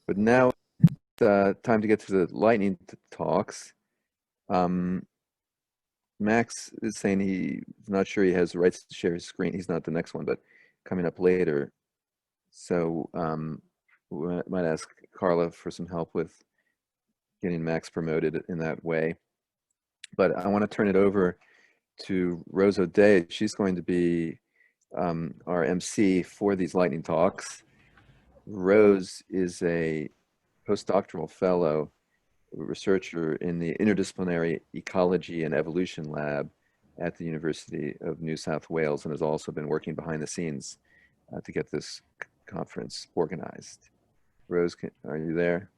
But now time to get to the lightning talks. Um, Max is saying he's not sure he has the rights to share his screen. He's not the next one, but coming up later. So we might ask Carla for some help with getting Max promoted in that way. But I want to turn it over to Rose O'Day. She's going to be our MC for these lightning talks. Rose is a postdoctoral fellow, researcher in the Interdisciplinary Ecology and Evolution Lab at the University of New South Wales, and has also been working behind the scenes to get this conference organized. Rose, are you there?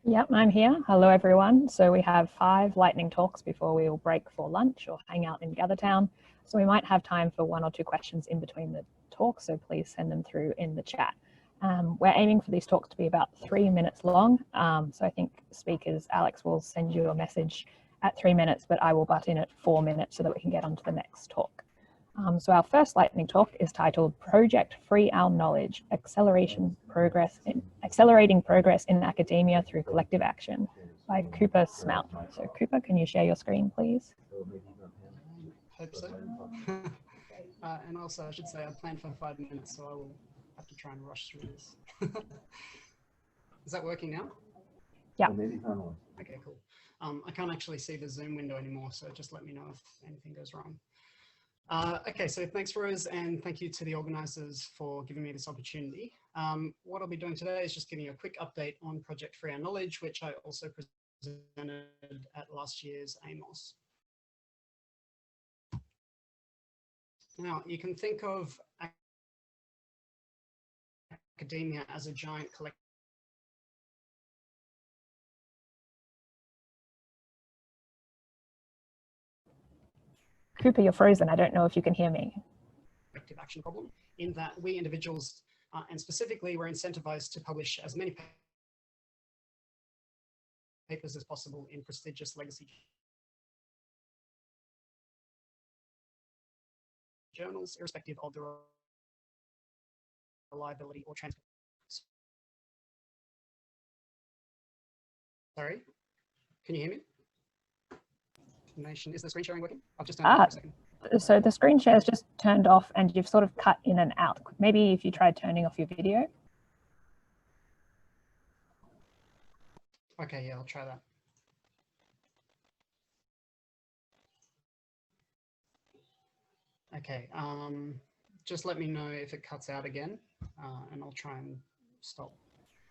Yep, I'm here. Hello, everyone. So we have 5 lightning talks before we will break for lunch or hang out in Gathertown. So we might have time for 1 or 2 questions in between the talks, so please send them through in the chat. We're aiming for these talks to be about 3 minutes long. So I think speakers, Alex will send you a message at 3 minutes, but I will butt in at 4 minutes so that we can get on to the next talk. So our first lightning talk is titled Project Free Our Knowledge, Accelerating Progress in Academia Through Collective Action by Cooper Smout. So Cooper, can you share your screen, please? Hope so. And also I should say I planned for 5 minutes, so I will have to try and rush through this. Is that working now? Yeah. Okay, cool. I can't actually see the Zoom window anymore, so just let me know if anything goes wrong. Okay, so thanks, Rose, and thank you to the organisers for giving me this opportunity. What I'll be doing today is just giving you a quick update on Project Free Our Knowledge, which I also presented at last year's AIMOS. Now, you can think of academia as a giant collective Cooper, you're frozen. I don't know if you can hear me. action problem, in that we individuals, and specifically we're incentivized to publish as many papers as possible in prestigious legacy journals, irrespective of the reliability or transparency. Sorry, can you hear me? Is the screen sharing working? I've just turned it off for a second. So the screen share is just turned off and you've sort of cut in and out. Maybe if you tried turning off your video. Okay, yeah, I'll try that. Okay, just let me know if it cuts out again, and I'll try and stop.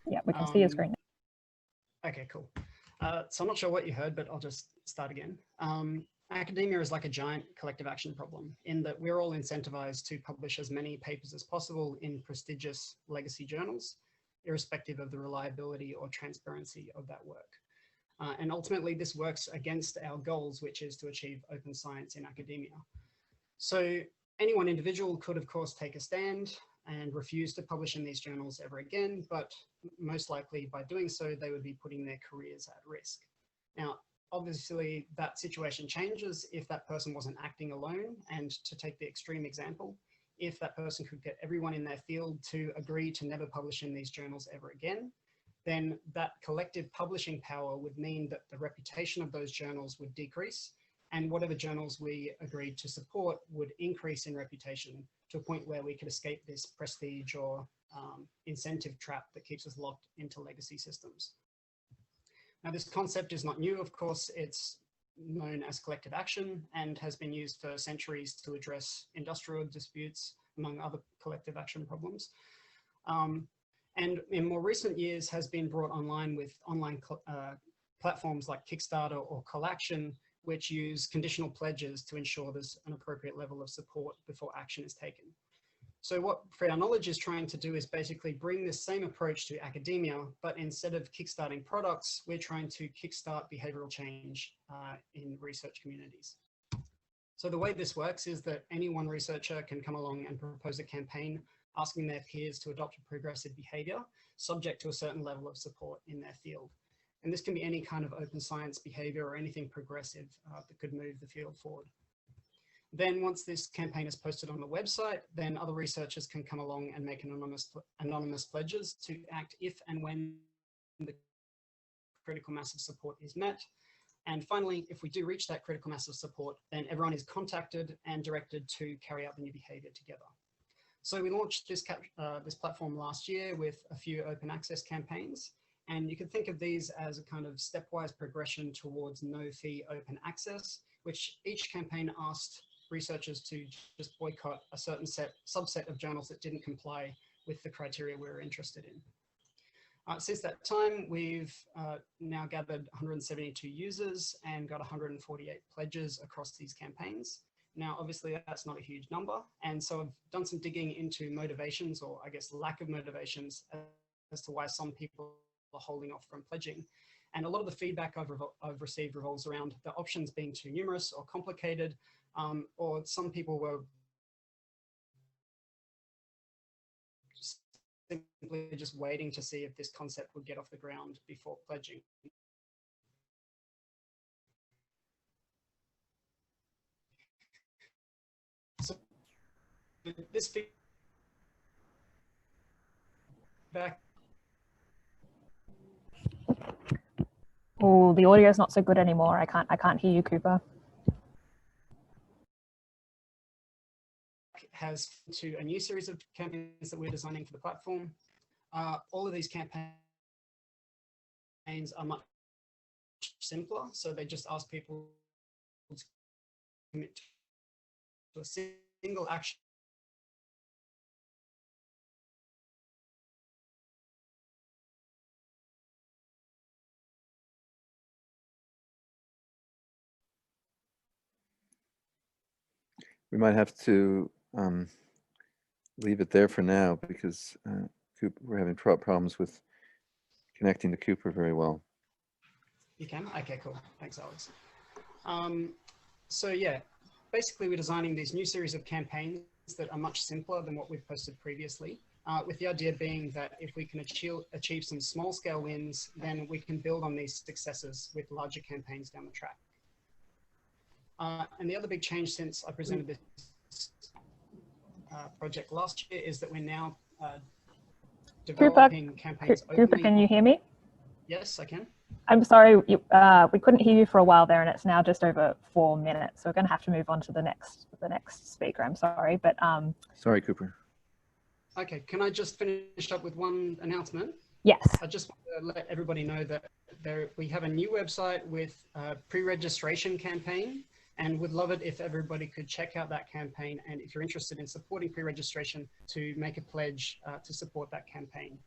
Yeah, we can see your screen. Okay, cool. So I'm not sure what you heard, but I'll just start again. Academia is like a giant collective action problem in that we're all incentivized to publish as many papers as possible in prestigious legacy journals, irrespective of the reliability or transparency of that work. And ultimately, this works against our goals, which is to achieve open science in academia. So any one individual could, of course, take a stand and refuse to publish in these journals ever again, but most likely by doing so, they would be putting their careers at risk. Now, obviously, that situation changes if that person wasn't acting alone. And to take the extreme example, if that person could get everyone in their field to agree to never publish in these journals ever again, then that collective publishing power would mean that the reputation of those journals would decrease, and whatever journals we agreed to support would increase in reputation to a point where we could escape this prestige or incentive trap that keeps us locked into legacy systems. Now, this concept is not new, of course. It's known as collective action and has been used for centuries to address industrial disputes, among other collective action problems. And in more recent years has been brought online with online platforms like Kickstarter or Collaction, which use conditional pledges to ensure there's an appropriate level of support before action is taken. So what Free Our Knowledge is trying to do is basically bring this same approach to academia, but instead of kickstarting products, we're trying to kickstart behavioral change in research communities. So the way this works is that any one researcher can come along and propose a campaign asking their peers to adopt a progressive behavior, subject to a certain level of support in their field. And this can be any kind of open science behavior or anything progressive that could move the field forward. Then once this campaign is posted on the website, then other researchers can come along and make anonymous pledges to act if and when the critical mass of support is met. And finally, if we do reach that critical mass of support, then everyone is contacted and directed to carry out the new behavior together. So we launched this platform last year with a few open access campaigns. And you can think of these as a kind of stepwise progression towards no-fee open access, which each campaign asked researchers to just boycott a certain subset of journals that didn't comply with the criteria we were interested in. Since that time, we've now gathered 172 users and got 148 pledges across these campaigns. Now, obviously, that's not a huge number. And so I've done some digging into motivations, or I guess lack of motivations, as to why some people are holding off from pledging. And a lot of the feedback I've received revolves around the options being too numerous or complicated, or some people were simply just waiting to see if this concept would get off the ground before pledging. So this feedback. Oh, the audio is not so good anymore. I can't hear you, Cooper. Has to a new series of campaigns that we're designing for the platform. All of these campaigns are much simpler, so they just ask people to commit to a single action. We might have to leave it there for now because we're having problems with connecting to Cooper very well. You can? Okay, cool. Thanks, Alex. So yeah, basically we're designing these new series of campaigns that are much simpler than what we've posted previously, with the idea being that if we can achieve some small scale wins, then we can build on these successes with larger campaigns down the track. And the other big change since I presented this project last year is that we're now developing campaigns openly. Cooper, can you hear me? Yes, I can. I'm sorry, we couldn't hear you for a while there, and it's now just over 4 minutes. So we're going to have to move on to the next speaker. I'm sorry, but sorry, Cooper. Okay, can I just finish up with one announcement? Yes. I just want to let everybody know that we have a new website with a pre-registration campaign, and would love it if everybody could check out that campaign. And if you're interested in supporting pre-registration, to make a pledge to support that campaign.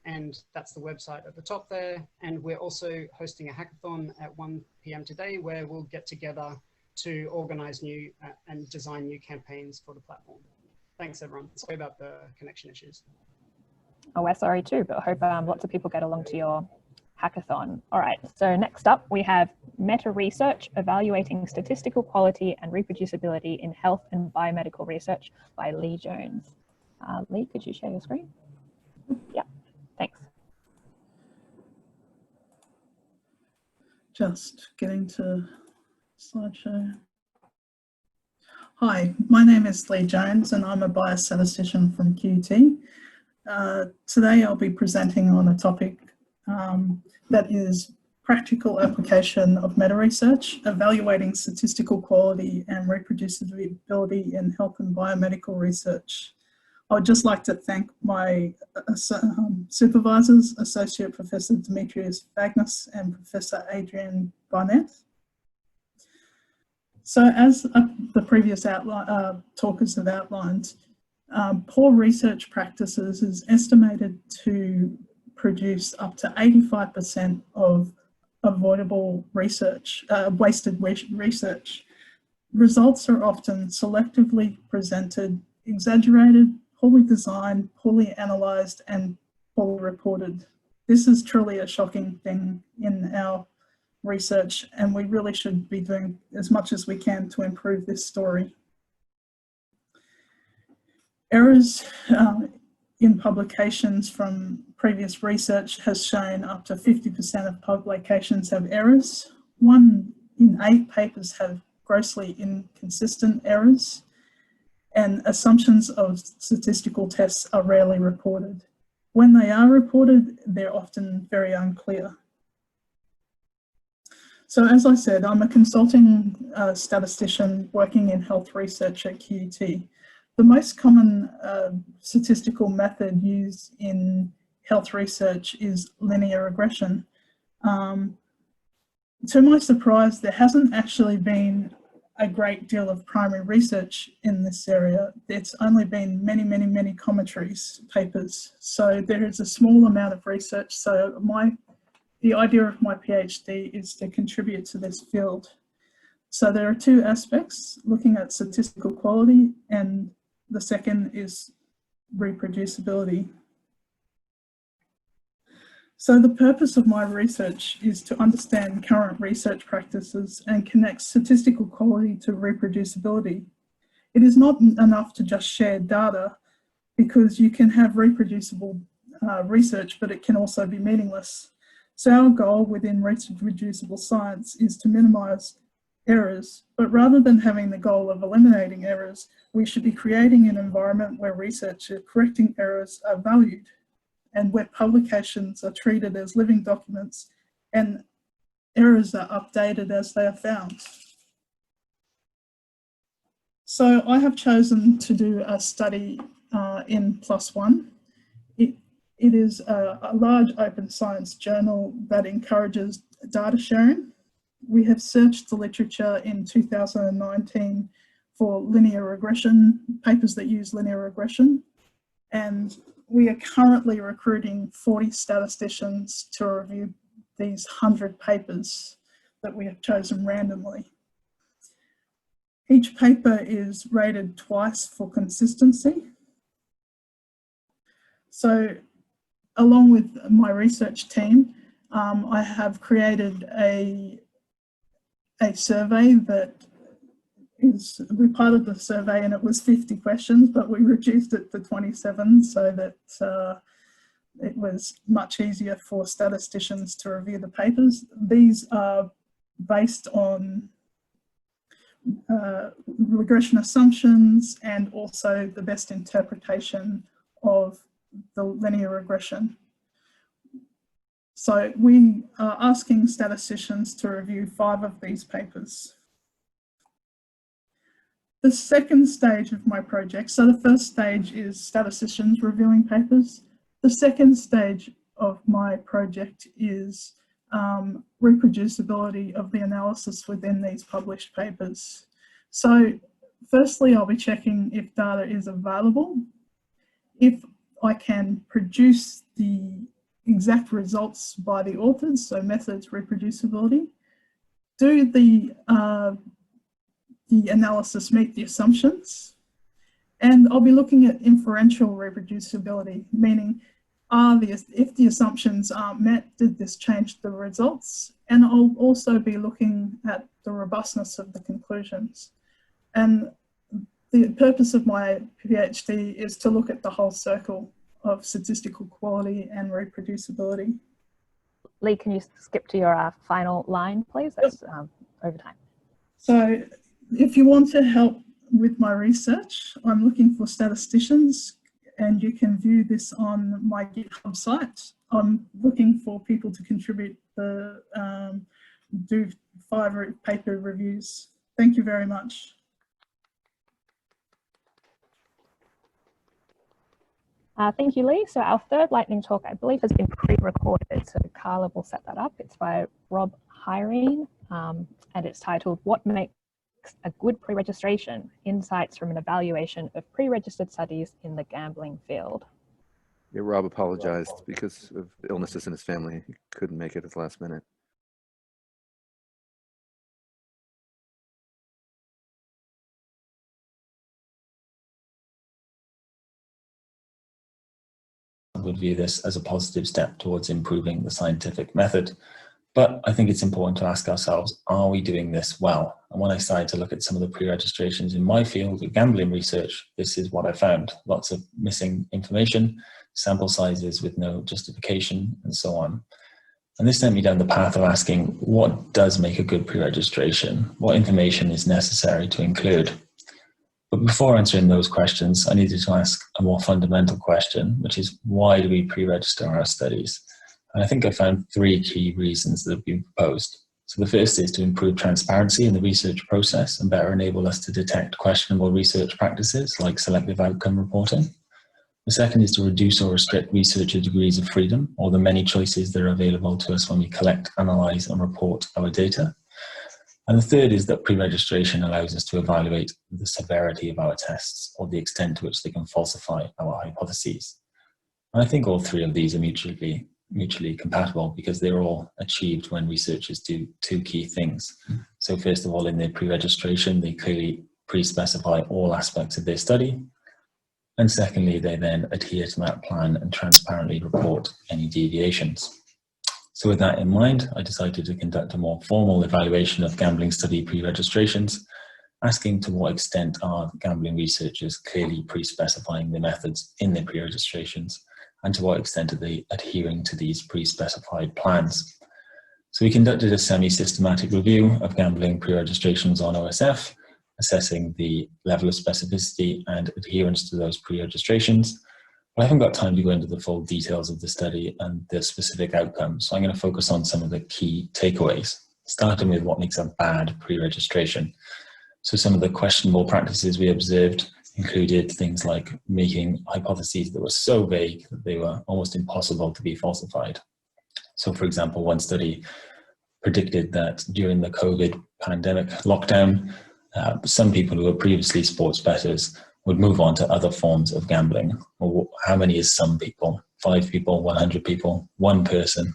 And that's the website at the top there. And we're also hosting a hackathon at 1 p.m. today, where we'll get together to organize new and design new campaigns for the platform. Thanks, everyone. Sorry about the connection issues. Oh, we're sorry too, but I hope lots of people get along to your hackathon. All right, so next up we have Meta Research, Evaluating Statistical Quality and Reproducibility in Health and Biomedical Research by Lee Jones. Lee, could you share your screen? Yeah, thanks. Just getting to slideshow. Hi, my name is Lee Jones and I'm a biostatistician from QT. Today I'll be presenting on a topic that is practical application of meta-research, evaluating statistical quality and reproducibility in health and biomedical research. I would just like to thank my supervisors, Associate Professor Demetrius Vagnus and Professor Adrian Barnett. So as the previous talkers have outlined, poor research practices is estimated to produce up to 85% of avoidable research, wasted research. Results are often selectively presented, exaggerated, poorly designed, poorly analysed and poorly reported. This is truly a shocking thing in our research, and we really should be doing as much as we can to improve this story. Errors in publications from previous research has shown up to 50% of publications have errors. 1 in 8 papers have grossly inconsistent errors, and assumptions of statistical tests are rarely reported. When they are reported, they're often very unclear. So as I said, I'm a consulting statistician working in health research at QUT. The most common statistical method used in health research is linear regression. To my surprise, there hasn't actually been a great deal of primary research in this area. It's only been many commentaries, papers. So there is a small amount of research. So the idea of my PhD is to contribute to this field. So there are two aspects, looking at statistical quality, and the second is reproducibility. So the purpose of my research is to understand current research practices and connect statistical quality to reproducibility. It is not enough to just share data, because you can have reproducible research, but it can also be meaningless. So our goal within reproducible science is to minimize errors, but rather than having the goal of eliminating errors, we should be creating an environment where research correcting errors are valued, and where publications are treated as living documents and errors are updated as they are found. So I have chosen to do a study in +1. It is a large open science journal that encourages data sharing. We have searched the literature in 2019 for linear regression, papers that use linear regression, and we are currently recruiting 40 statisticians to review these 100 papers that we have chosen randomly. Each paper is rated twice for consistency. So along with my research team, I have created a survey that we piloted the survey and it was 50 questions, but we reduced it to 27 so that it was much easier for statisticians to review the papers. These are based on regression assumptions and also the best interpretation of the linear regression. So we are asking statisticians to review 5 of these papers. The second stage of my project, so the first stage is statisticians reviewing papers. The second stage of my project is reproducibility of the analysis within these published papers. So firstly, I'll be checking if data is available, if I can produce the exact results by the authors, so methods, reproducibility, do the analysis meet the assumptions, and I'll be looking at inferential reproducibility, meaning if the assumptions aren't met, did this change the results? And I'll also be looking at the robustness of the conclusions. And the purpose of my PhD is to look at the whole circle of statistical quality and reproducibility. Lee, can you skip to your final line, please? That's over time. So if you want to help with my research, I'm looking for statisticians, and you can view this on my GitHub site. I'm looking for people to contribute do 5 paper reviews. Thank you very much. Thank you, Lee. So our third lightning talk, I believe, has been pre-recorded. So Carla will set that up. It's by Rob Hyrene, and it's titled, "What Makes a Good Pre-Registration? Insights from an Evaluation of Pre-Registered Studies in the Gambling Field." Yeah, Rob apologized because of illnesses in his family. He couldn't make it at the last minute. Would view this as a positive step towards improving the scientific method. But I think it's important to ask ourselves, are we doing this well? And when I started to look at some of the pre-registrations in my field of gambling research, this is what I found. Lots of missing information, sample sizes with no justification, and so on. And this sent me down the path of asking, what does make a good pre-registration? What information is necessary to include? But before answering those questions, I needed to ask a more fundamental question, which is, why do we pre-register our studies? And I think I found 3 key reasons that have been proposed. So the first is to improve transparency in the research process and better enable us to detect questionable research practices like selective outcome reporting. The second is to reduce or restrict researcher degrees of freedom, or the many choices that are available to us when we collect, analyse and report our data. And the third is that pre-registration allows us to evaluate the severity of our tests or the extent to which they can falsify our hypotheses. And I think all 3 of these are mutually compatible, because they're all achieved when researchers do 2 key things. So first of all, in their pre-registration, they clearly pre-specify all aspects of their study. And secondly, they then adhere to that plan and transparently report any deviations. So with that in mind, I decided to conduct a more formal evaluation of gambling study pre-registrations, asking to what extent are gambling researchers clearly pre-specifying the methods in their pre-registrations, and to what extent are they adhering to these pre-specified plans. So we conducted a semi-systematic review of gambling pre-registrations on OSF, assessing the level of specificity and adherence to those pre-registrations. But I haven't got time to go into the full details of the study and the specific outcomes, so I'm going to focus on some of the key takeaways, starting with what makes a bad pre-registration. So some of the questionable practices we observed included things like making hypotheses that were so vague that they were almost impossible to be falsified. So for example, one study predicted that during the COVID pandemic lockdown, some people who were previously sports bettors would move on to other forms of gambling. Well, how many is some people? 5 people, 100 people, 1 person?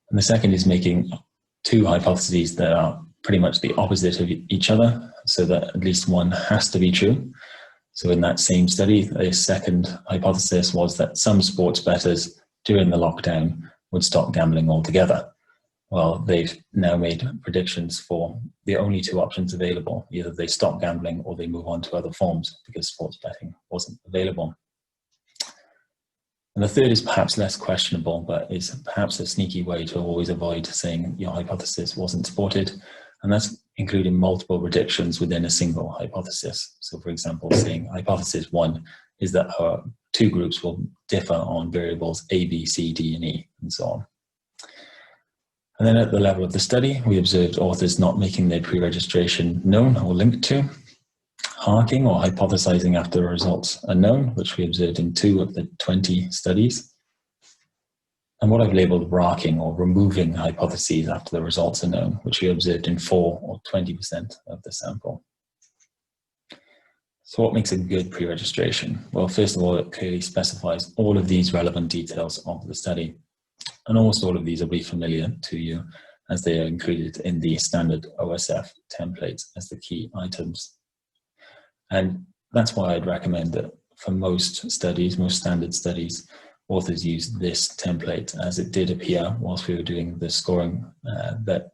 And the second is making 2 hypotheses that are pretty much the opposite of each other, so that at least one has to be true. So in that same study, a second hypothesis was that some sports bettors during the lockdown would stop gambling altogether. Well, they've now made predictions for the only 2 options available. Either they stop gambling or they move on to other forms, because sports betting wasn't available. And the third is perhaps less questionable, but is perhaps a sneaky way to always avoid saying your hypothesis wasn't supported. And that's including multiple predictions within a single hypothesis. So for example, saying hypothesis 1 is that our 2 groups will differ on variables A, B, C, D, and E, and so on. And then at the level of the study, we observed authors not making their pre-registration known or linked to, harking or hypothesizing after the results are known, which we observed in 2 of the 20 studies, and what I've labeled racking or removing hypotheses after the results are known, which we observed in 4 or 20% of the sample. So what makes a good pre-registration? Well, first of all, it clearly specifies all of these relevant details of the study. And almost all of these will be familiar to you, as they are included in the standard OSF templates as the key items. And that's why I'd recommend that for most studies, most standard studies, authors use this template, as it did appear whilst we were doing the scoring that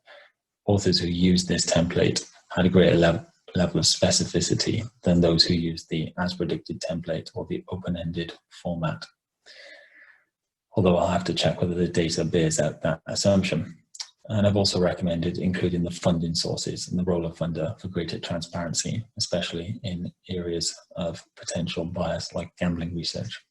authors who used this template had a greater level of specificity than those who used the as predicted template or the open-ended format. Although I'll have to check whether the data bears out that assumption. And I've also recommended including the funding sources and the role of funder for greater transparency, especially in areas of potential bias like gambling research.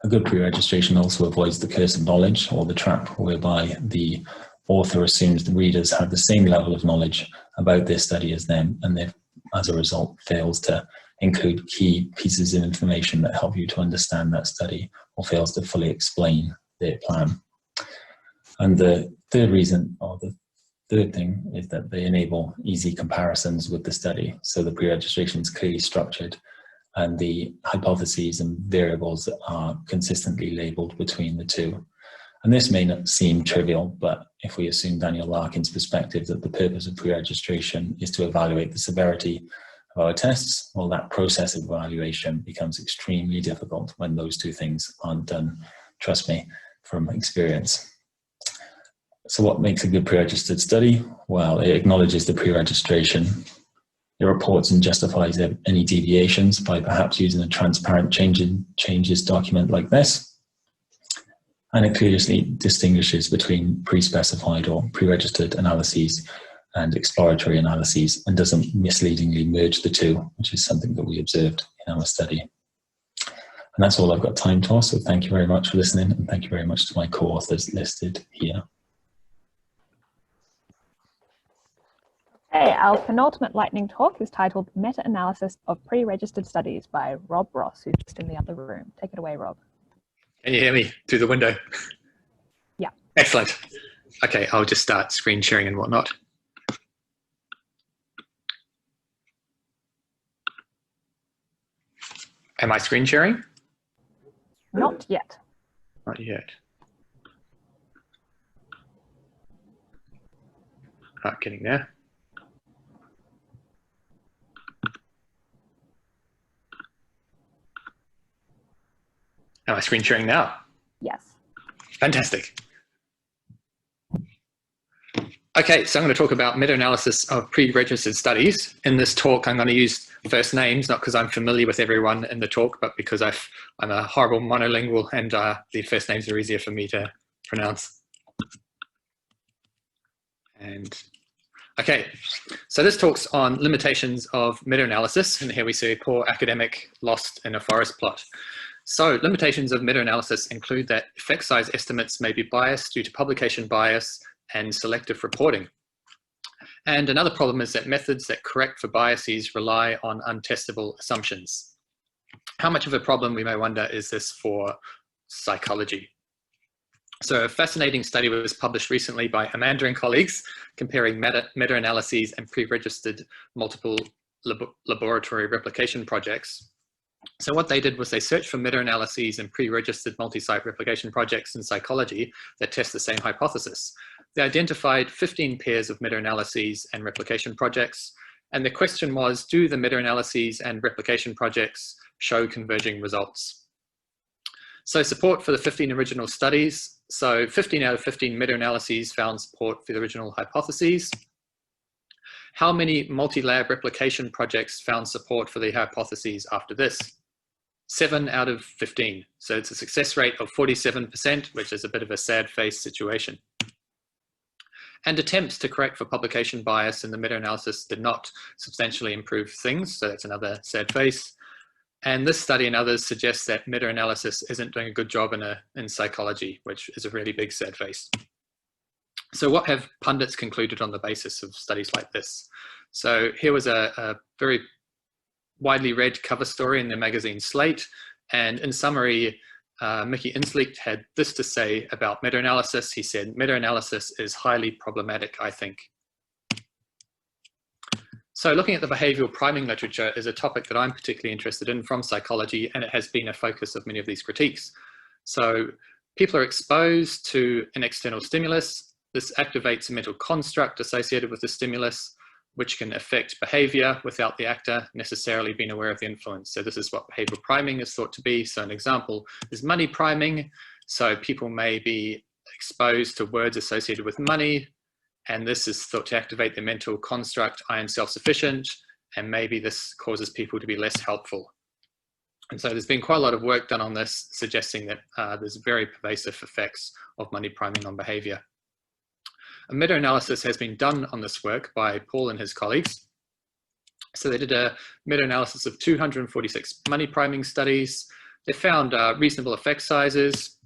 A good pre-registration also avoids the curse of knowledge, or the trap whereby the author assumes the readers have the same level of knowledge about their study as them, and as a result fails to include key pieces of information that help you to understand that study, or fails to fully explain their plan. And the third reason, or the third thing, is that they enable easy comparisons with the study. So the pre-registration is clearly structured, and the hypotheses and variables are consistently labeled between the 2. And this may not seem trivial, but if we assume Daniel Larkin's perspective that the purpose of pre-registration is to evaluate the severity of our tests, well, that process of evaluation becomes extremely difficult when those 2 things aren't done, trust me, from experience. So what makes a good pre-registered study? Well, it acknowledges the pre-registration. It reports and justifies any deviations by perhaps using a transparent changes document like this. And it clearly distinguishes between pre-specified or pre-registered analyses and exploratory analyses, and doesn't misleadingly merge the two, which is something that we observed in our study. And that's all I've got time for, so thank you very much for listening, and thank you very much to my co-authors listed here. Okay, our penultimate lightning talk is titled Meta-Analysis of Pre-Registered Studies by Rob Ross, who's just in the other room. Take it away, Rob. Can you hear me through the window? Yeah. Excellent. Okay, I'll just start screen sharing and whatnot. Am I screen sharing? Not yet. Not yet. Getting there. Am I screen sharing now? Yes. Fantastic. Okay, so I'm going to talk about meta-analysis of pre-registered studies. In this talk, I'm going to use first names, not because I'm familiar with everyone in the talk, but because I'm a horrible monolingual and the first names are easier for me to pronounce. And okay, so this talk's on limitations of meta-analysis, and here we see a poor academic lost in a forest plot. So limitations of meta-analysis include that effect size estimates may be biased due to publication bias and selective reporting. And another problem is that methods that correct for biases rely on untestable assumptions. How much of a problem, we may wonder, is this for psychology? So a fascinating study was published recently by Amanda and colleagues comparing meta-analyses and pre-registered multiple laboratory replication projects. So what they did was they searched for meta-analyses and pre-registered multi-site replication projects in psychology that test the same hypothesis. They identified 15 pairs of meta-analyses and replication projects, and the question was, do the meta-analyses and replication projects show converging results? So support for the 15 original studies. So 15 out of 15 meta-analyses found support for the original hypotheses. How many multi-lab replication projects found support for the hypotheses after this? 7 out of 15. So it's a success rate of 47%, which is a bit of a sad face situation. And attempts to correct for publication bias in the meta-analysis did not substantially improve things. So that's another sad face. And this study and others suggest that meta-analysis isn't doing a good job in psychology, which is a really big sad face. So what have pundits concluded on the basis of studies like this? So here was a very widely read cover story in the magazine Slate. And in summary, Mickey Insleet had this to say about meta-analysis. He said, meta-analysis is highly problematic, I think. So looking at the behavioral priming literature is a topic that I'm particularly interested in from psychology, and it has been a focus of many of these critiques. So people are exposed to an external stimulus. This activates a mental construct associated with the stimulus, which can affect behavior without the actor necessarily being aware of the influence. So this is what behavioral priming is thought to be. So an example is money priming. So people may be exposed to words associated with money, and this is thought to activate the mental construct, I am self-sufficient, and maybe this causes people to be less helpful. And so there's been quite a lot of work done on this, suggesting that there's very pervasive effects of money priming on behavior. A meta-analysis has been done on this work by Paul and his colleagues. So they did a meta-analysis of 246 money priming studies. They found reasonable effect sizes,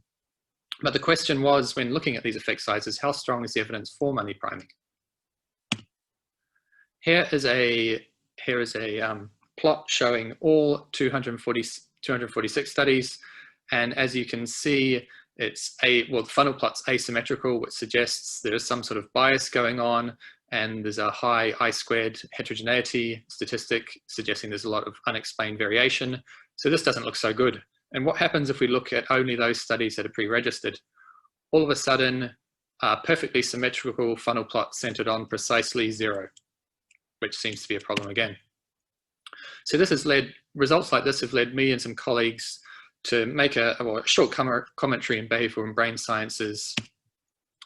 but the question was, when looking at these effect sizes, how strong is the evidence for money priming? Here is a plot showing all 246 studies, and as you can see, the funnel plot's asymmetrical, which suggests there is some sort of bias going on, and there's a high I-squared heterogeneity statistic suggesting there's a lot of unexplained variation. So this doesn't look so good. And what happens if we look at only those studies that are pre-registered? All of a sudden, a perfectly symmetrical funnel plot centered on precisely 0, which seems to be a problem again. So this has led, results like this have led me and some colleagues to make a short commentary in behavioral and brain sciences,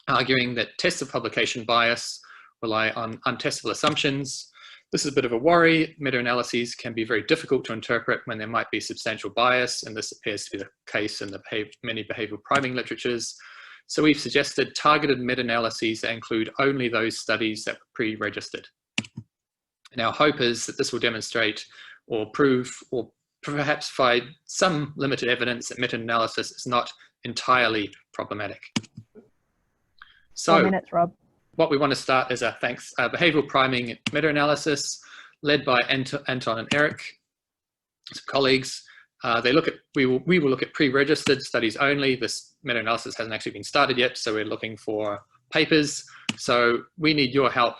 arguing that tests of publication bias rely on untestable assumptions. This is a bit of a worry. Meta-analyses can be very difficult to interpret when there might be substantial bias, and this appears to be the case in the many behavioral priming literatures. So we've suggested targeted meta-analyses that include only those studies that were pre-registered. And our hope is that this will demonstrate or prove or perhaps provide some limited evidence that meta-analysis is not entirely problematic. 4 minutes, Rob. What we want to start is a behavioral priming meta-analysis led by Anton and Eric, some colleagues. We will look at pre-registered studies only. This meta-analysis hasn't actually been started yet, so we're looking for papers. So we need your help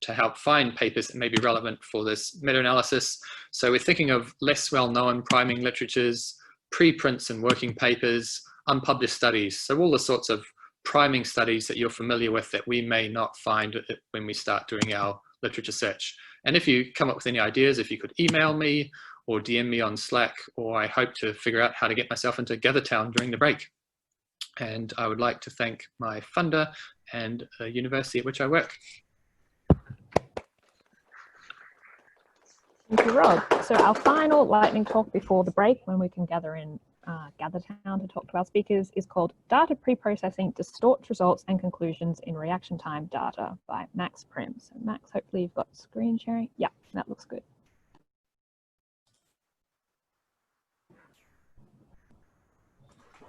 to help find papers that may be relevant for this meta-analysis. So we're thinking of less well-known priming literatures, preprints and working papers, unpublished studies. So all the sorts of priming studies that you're familiar with that we may not find when we start doing our literature search. And if you come up with any ideas, if you could email me or DM me on Slack, or I hope to figure out how to get myself into Gathertown during the break. And I would like to thank my funder and the university at which I work. Thank you, Rob. So our final lightning talk before the break, when we can gather in Gathertown to talk to our speakers, is called Data Preprocessing Distorts Results and Conclusions in Reaction Time Data by Max Prim. So Max, hopefully you've got screen sharing. Yeah, that looks good.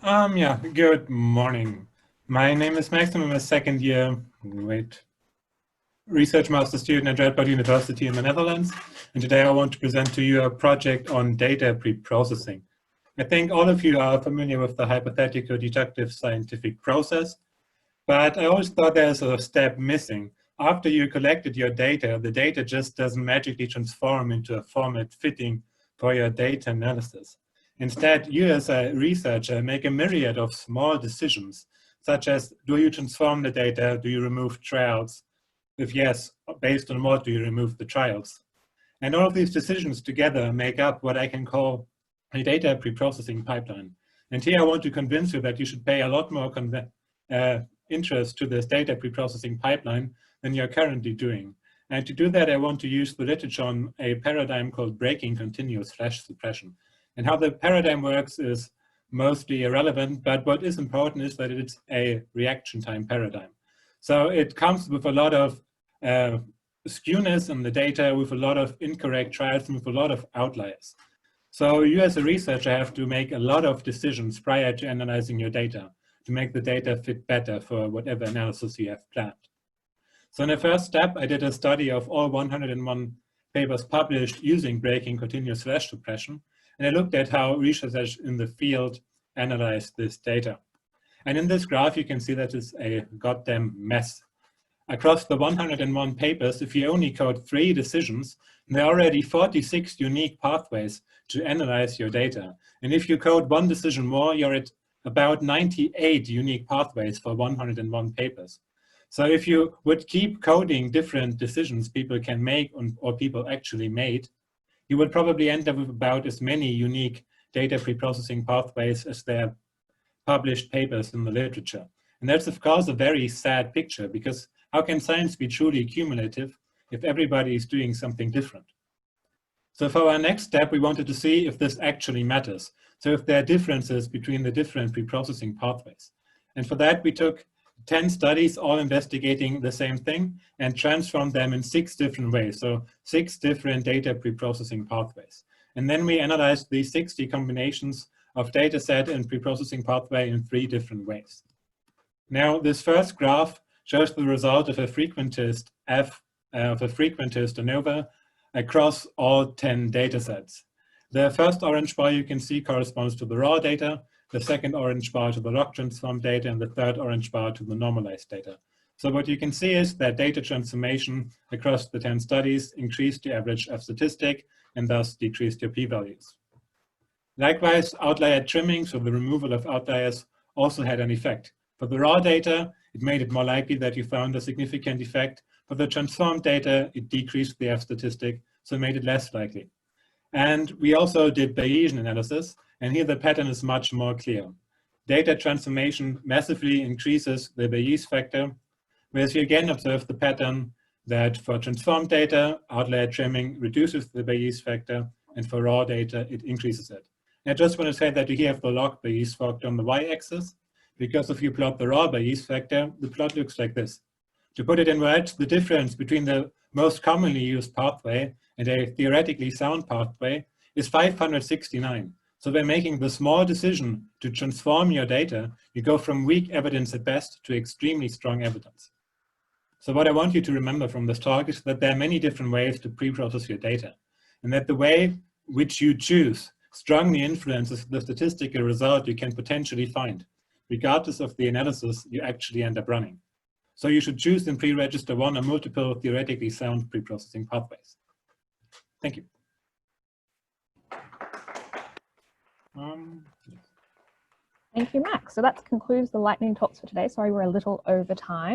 Yeah, good morning. My name is Max, and I'm a second year research master student at Radboud University in the Netherlands. And today I want to present to you a project on data preprocessing. I think all of you are familiar with the hypothetical deductive scientific process, but I always thought there's a step missing. After you collected your data, the data just doesn't magically transform into a format fitting for your data analysis. Instead, you as a researcher make a myriad of small decisions, such as, do you transform the data? Do you remove trials? If yes, based on what do you remove the trials? And all of these decisions together make up what I can call a data preprocessing pipeline. And here I want to convince you that you should pay a lot more interest to this data preprocessing pipeline than you're currently doing. And to do that, I want to use the literature on a paradigm called breaking continuous suppression. And how the paradigm works is mostly irrelevant, but what is important is that it's a reaction time paradigm. So it comes with a lot of skewness in the data, with a lot of incorrect trials, and with a lot of outliers. So you as a researcher have to make a lot of decisions prior to analyzing your data to make the data fit better for whatever analysis you have planned. So in the first step, I did a study of all 101 papers published using breaking continuous suppression. And I looked at how researchers in the field analyzed this data. And in this graph, you can see that it's a goddamn mess. Across the 101 papers, if you only code 3 decisions, there are already 46 unique pathways to analyze your data. And if you code 1 decision more, you're at about 98 unique pathways for 101 papers. So if you would keep coding different decisions people can make or people actually made, you would probably end up with about as many unique data preprocessing pathways as there are published papers in the literature. And that's, of course, a very sad picture, because how can science be truly cumulative if everybody is doing something different? So for our next step, we wanted to see if this actually matters. So if there are differences between the different preprocessing pathways. And for that, we took 10 studies, all investigating the same thing, and transformed them in 6 different ways. So 6 different data preprocessing pathways. And then we analyzed these 60 combinations of data set and preprocessing pathway in 3 different ways. Now, this first graph shows the result of a frequentist ANOVA across all 10 data sets. The first orange bar you can see corresponds to the raw data, the second orange bar to the log transform data, and the third orange bar to the normalized data. So what you can see is that data transformation across the 10 studies increased the average F statistic and thus decreased your p-values. Likewise, outlier trimming, so the removal of outliers, also had an effect. For the raw data, it made it more likely that you found a significant effect. For the transformed data, it decreased the F statistic, so it made it less likely. And we also did Bayesian analysis, and here the pattern is much more clear. Data transformation massively increases the Bayes factor, whereas you again observe the pattern that for transformed data, outlier trimming reduces the Bayes factor, and for raw data, it increases it. And I just want to say that you here have the log Bayes factor on the y-axis, because if you plot the raw Bayes factor, the plot looks like this. To put it in words, the difference between the most commonly used pathway and a theoretically sound pathway is 569. So by making the small decision to transform your data, you go from weak evidence at best to extremely strong evidence. So what I want you to remember from this talk is that there are many different ways to pre-process your data, and that the way which you choose strongly influences the statistical result you can potentially find, regardless of the analysis you actually end up running. So you should choose and pre-register one or multiple theoretically sound pre-processing pathways. Thank you. Thank you, Max. So that concludes the lightning talks for today. Sorry, we're a little over time.